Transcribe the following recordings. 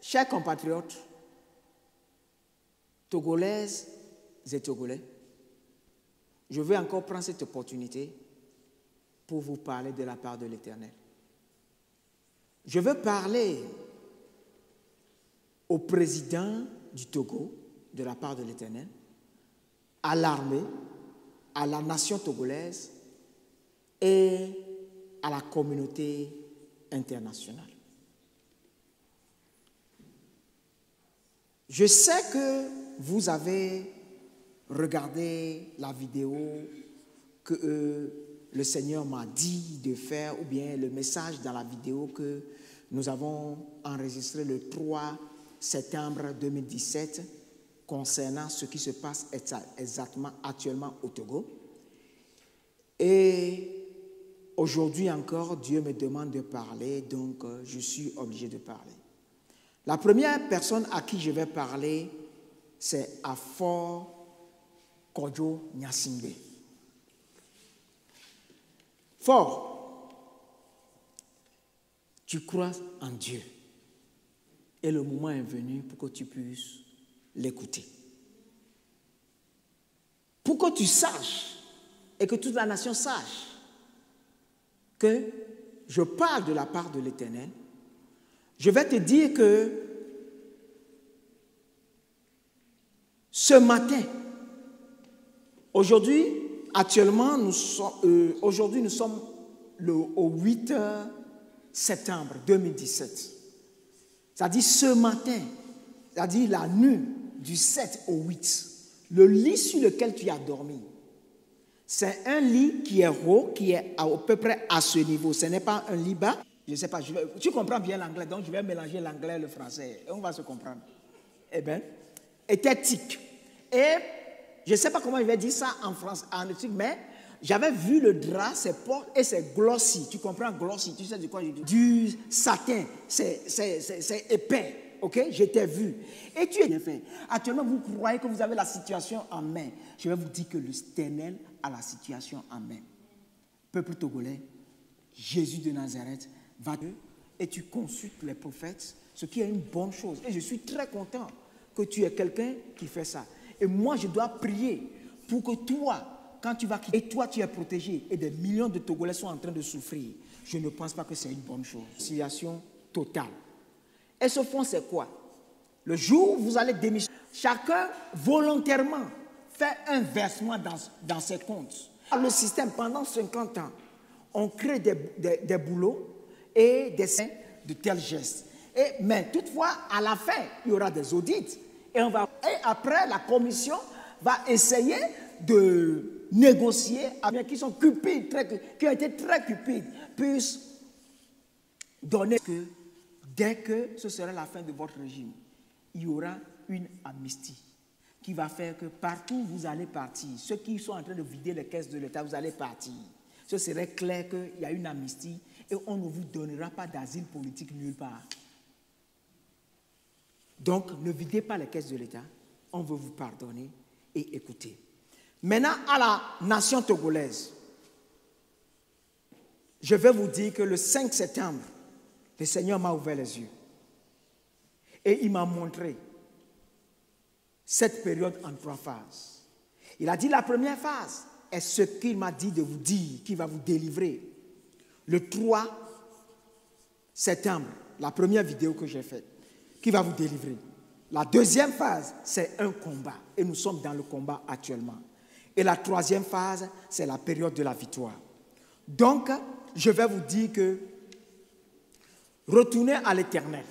Chers compatriotes, Togolaises et Togolais, je veux encore prendre cette opportunité pour vous parler de la part de l'Éternel. Je veux parler au président du Togo de la part de l'Éternel, à l'armée, à la nation togolaise et à la communauté internationale. Je sais que vous avez regardé la vidéo que le Seigneur m'a dit de faire, ou bien le message dans la vidéo que nous avons enregistré le 3 septembre 2017 concernant ce qui se passe exactement actuellement au Togo. Et aujourd'hui encore, Dieu me demande de parler, donc je suis obligé de parler. La première personne à qui je vais parler, c'est Afor Kojo Nyasingbe. Fort, tu crois en Dieu et le moment est venu pour que tu puisses l'écouter. Pour que tu saches et que toute la nation sache que je parle de la part de l'Éternel, je vais te dire que ce matin, aujourd'hui, actuellement, nous sommes au 8 septembre 2017. C'est-à-dire ce matin, c'est-à-dire la nuit du 7 au 8, le lit sur lequel tu as dormi, c'est un lit qui est haut, qui est à peu près à ce niveau. Ce n'est pas un lit bas. Je ne sais pas, tu comprends bien l'anglais, donc je vais mélanger l'anglais et le français. Et on va se comprendre. Eh bien, était thick. Et je ne sais pas comment je vais dire ça en français, en éthique, mais j'avais vu le drap, c'est porte et c'est glossy. Tu comprends, glossy, tu sais de quoi je dis? Du satin, c'est épais. Ok, je t'ai vu. Et tu es fait. Actuellement, vous croyez que vous avez la situation en main. Je vais vous dire que l'Éternel a la situation en main. Peuple togolais, Jésus de Nazareth va et tu consultes les prophètes, ce qui est une bonne chose. Et je suis très content que tu es quelqu'un qui fait ça. Et moi, je dois prier pour que toi, quand tu vas quitter, et toi, tu es protégé, et des millions de Togolais sont en train de souffrir. Je ne pense pas que c'est une bonne chose. Situation totale. Et ce fond, c'est quoi? Le jour où vous allez démissionner, chacun volontairement fait un versement dans ses comptes. Le système, pendant 50 ans, on crée des boulots et de tels gestes. Mais toutefois, à la fin, il y aura des audits. Et après, la commission va essayer de négocier avec qui sont cupides, qui ont été très cupides, puissent donner que dès que ce sera la fin de votre régime, il y aura une amnistie qui va faire que partout où vous allez partir, ceux qui sont en train de vider les caisses de l'État, vous allez partir. Ce serait clair qu'il y a une amnistie et on ne vous donnera pas d'asile politique nulle part. Donc, ne videz pas les caisses de l'État, on veut vous pardonner et écouter. Maintenant, à la nation togolaise, je vais vous dire que le 5 septembre, le Seigneur m'a ouvert les yeux et il m'a montré cette période en 3 phases. Il a dit la première phase est ce qu'il m'a dit de vous dire, qui va vous délivrer. Le 3 septembre, la première vidéo que j'ai faite, qui va vous délivrer. La deuxième phase, c'est un combat. Et nous sommes dans le combat actuellement. Et la troisième phase, c'est la période de la victoire. Donc, je vais vous dire que retournez à l'Éternel,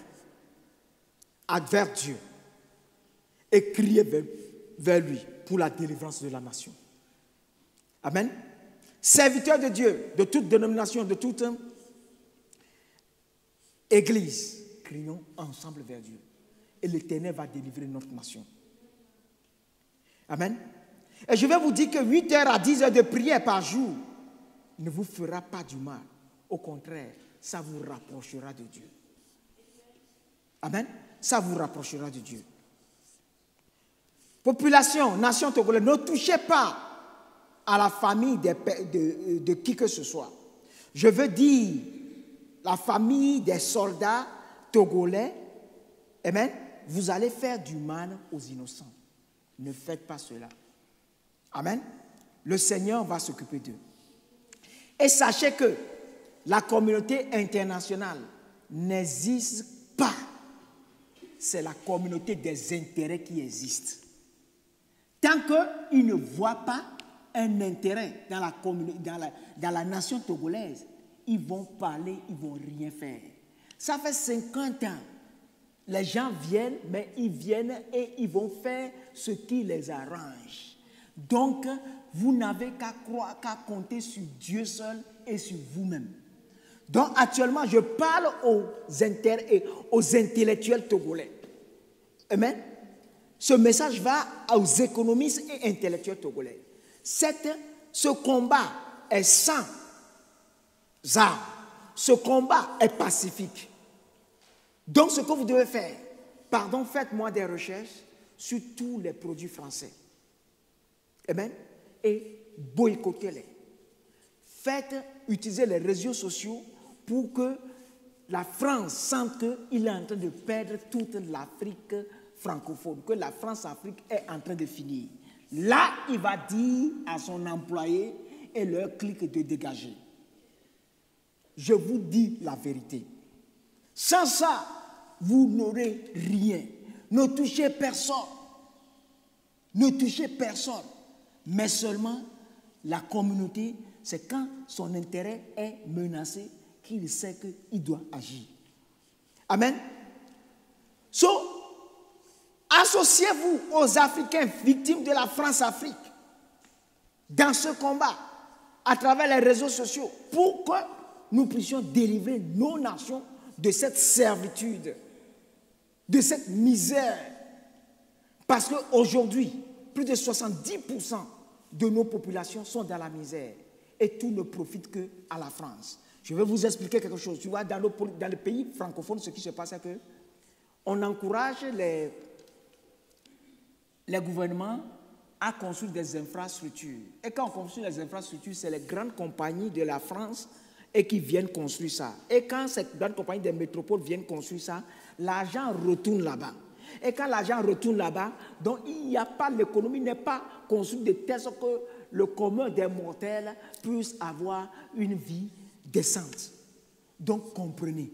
vers Dieu, et criez vers lui pour la délivrance de la nation. Amen. Serviteurs de Dieu, de toute dénomination, de toute église, crions ensemble vers Dieu. Et l'Éternel va délivrer notre nation. Amen. Et je vais vous dire que 8 heures à 10 heures de prière par jour ne vous fera pas du mal. Au contraire, ça vous rapprochera de Dieu. Amen. Ça vous rapprochera de Dieu. Population, nation togolaise, ne touchez pas à la famille de qui que ce soit. Je veux dire la famille des soldats togolais Amen. Vous allez faire du mal aux innocents. Ne faites pas cela. Amen. Le Seigneur va s'occuper d'eux. Et sachez que la communauté internationale n'existe pas. C'est la communauté des intérêts qui existe. Tant qu'ils ne voient pas un intérêt dans la nation togolaise, ils vont parler, ils ne vont rien faire. Ça fait 50 ans. Les gens viennent, mais ils viennent et ils vont faire ce qui les arrange. Donc, vous n'avez qu'à compter sur Dieu seul et sur vous-même. Donc, actuellement, je parle aux intellectuels togolais. Amen. Ce message va aux économistes et intellectuels togolais. Ce combat est sans armes. Ce combat est pacifique. Donc, ce que vous devez faire, faites-moi des recherches sur tous les produits français. Amen. Et boycottez-les. Utilisez les réseaux sociaux pour que la France sente qu'il est en train de perdre toute l'Afrique francophone, que la France-Afrique est en train de finir. Là, il va dire à son employé et leur clique de dégager. Je vous dis la vérité. Sans ça, vous n'aurez rien. Ne touchez personne. Ne touchez personne. Mais seulement la communauté, c'est quand son intérêt est menacé qu'il sait qu'il doit agir. Amen. So, associez-vous aux Africains victimes de la France-Afrique dans ce combat à travers les réseaux sociaux pour que nous puissions délivrer nos nations de cette servitude, de cette misère. Parce qu'aujourd'hui, plus de 70% de nos populations sont dans la misère et tout ne profite qu'à la France. Je vais vous expliquer quelque chose. Tu vois, dans le pays francophone, ce qui se passe, c'est qu'on encourage les gouvernements à construire des infrastructures. Et quand on construit les infrastructures, c'est les grandes compagnies de la France et qui viennent construire ça. Et quand ces grandes compagnies des métropoles viennent construire ça, l'argent retourne là-bas. Et quand l'argent retourne là-bas, donc il n'y a pas, l'économie n'est pas construite de telle sorte que le commun des mortels puisse avoir une vie décente. Donc comprenez,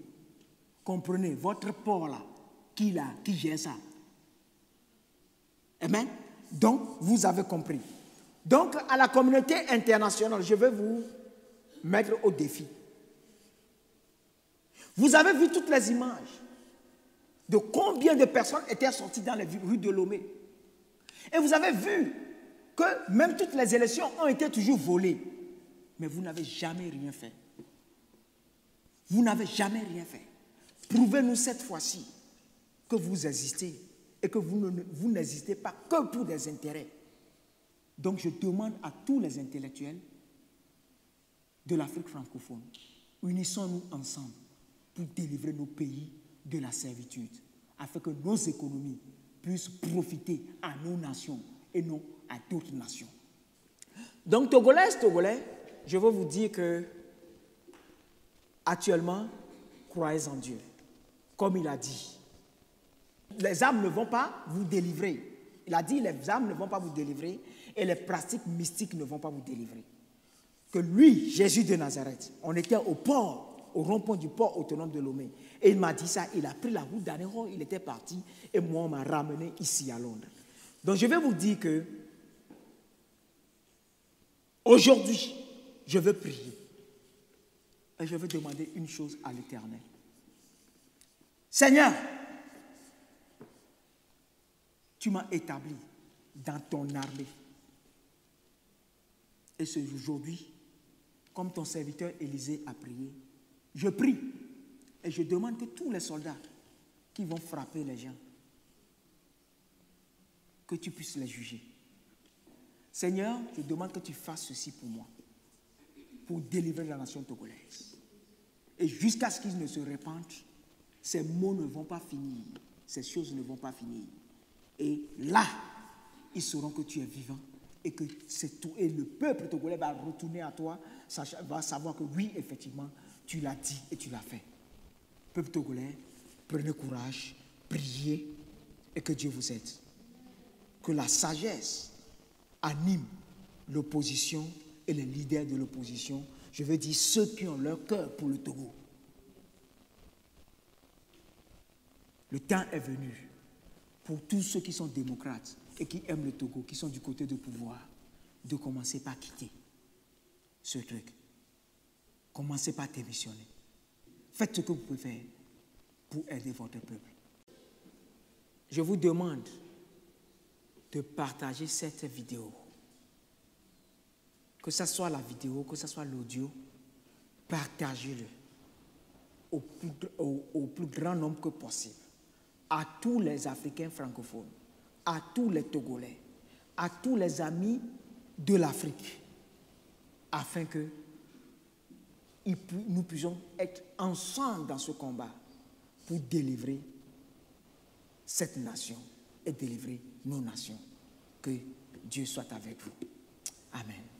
votre port là, qui gère ça. Amen. Donc vous avez compris. Donc à la communauté internationale, je vais vous mettre au défi. Vous avez vu toutes les images de combien de personnes étaient sorties dans les rues de Lomé. Et vous avez vu que même toutes les élections ont été toujours volées. Mais vous n'avez jamais rien fait. Vous n'avez jamais rien fait. Prouvez-nous cette fois-ci que vous existez et que vous n'existez pas que pour des intérêts. Donc je demande à tous les intellectuels de l'Afrique francophone, unissons-nous ensemble pour délivrer nos pays de la servitude, afin que nos économies puissent profiter à nos nations et non à d'autres nations. Donc, Togolais, je veux vous dire que actuellement, croyez en Dieu. Comme il a dit, les armes ne vont pas vous délivrer. Il a dit, les armes ne vont pas vous délivrer et les pratiques mystiques ne vont pas vous délivrer. Que lui, Jésus de Nazareth, on était au rond-point du port autonome de Lomé. Et il m'a dit ça, il a pris la route d'Anéro, il était parti, et moi, on m'a ramené ici à Londres. Donc, je vais vous dire que, aujourd'hui, je veux prier. Et je veux demander une chose à l'Éternel. Seigneur, tu m'as établi dans ton armée. Et c'est aujourd'hui, comme ton serviteur Élisée a prié, je prie et je demande que tous les soldats qui vont frapper les gens, que tu puisses les juger. Seigneur, je demande que tu fasses ceci pour moi, pour délivrer la nation togolaise. Et jusqu'à ce qu'ils ne se répandent, ces mots ne vont pas finir, ces choses ne vont pas finir. Et là, ils sauront que tu es vivant et que c'est tout. Et le peuple togolais va retourner à toi, va savoir que oui, effectivement, tu l'as dit et tu l'as fait. Peuple togolais, prenez courage, priez et que Dieu vous aide. Que la sagesse anime l'opposition et les leaders de l'opposition. Je veux dire ceux qui ont leur cœur pour le Togo. Le temps est venu pour tous ceux qui sont démocrates et qui aiment le Togo, qui sont du côté du pouvoir, de commencer par quitter ce truc. Commencez par démissionner. Faites ce que vous pouvez faire pour aider votre peuple. Je vous demande de partager cette vidéo. Que ce soit la vidéo, que ce soit l'audio, partagez-le au plus grand nombre que possible. À tous les Africains francophones, à tous les Togolais, à tous les amis de l'Afrique, afin que nous puissions être ensemble dans ce combat pour délivrer cette nation et délivrer nos nations. Que Dieu soit avec vous. Amen.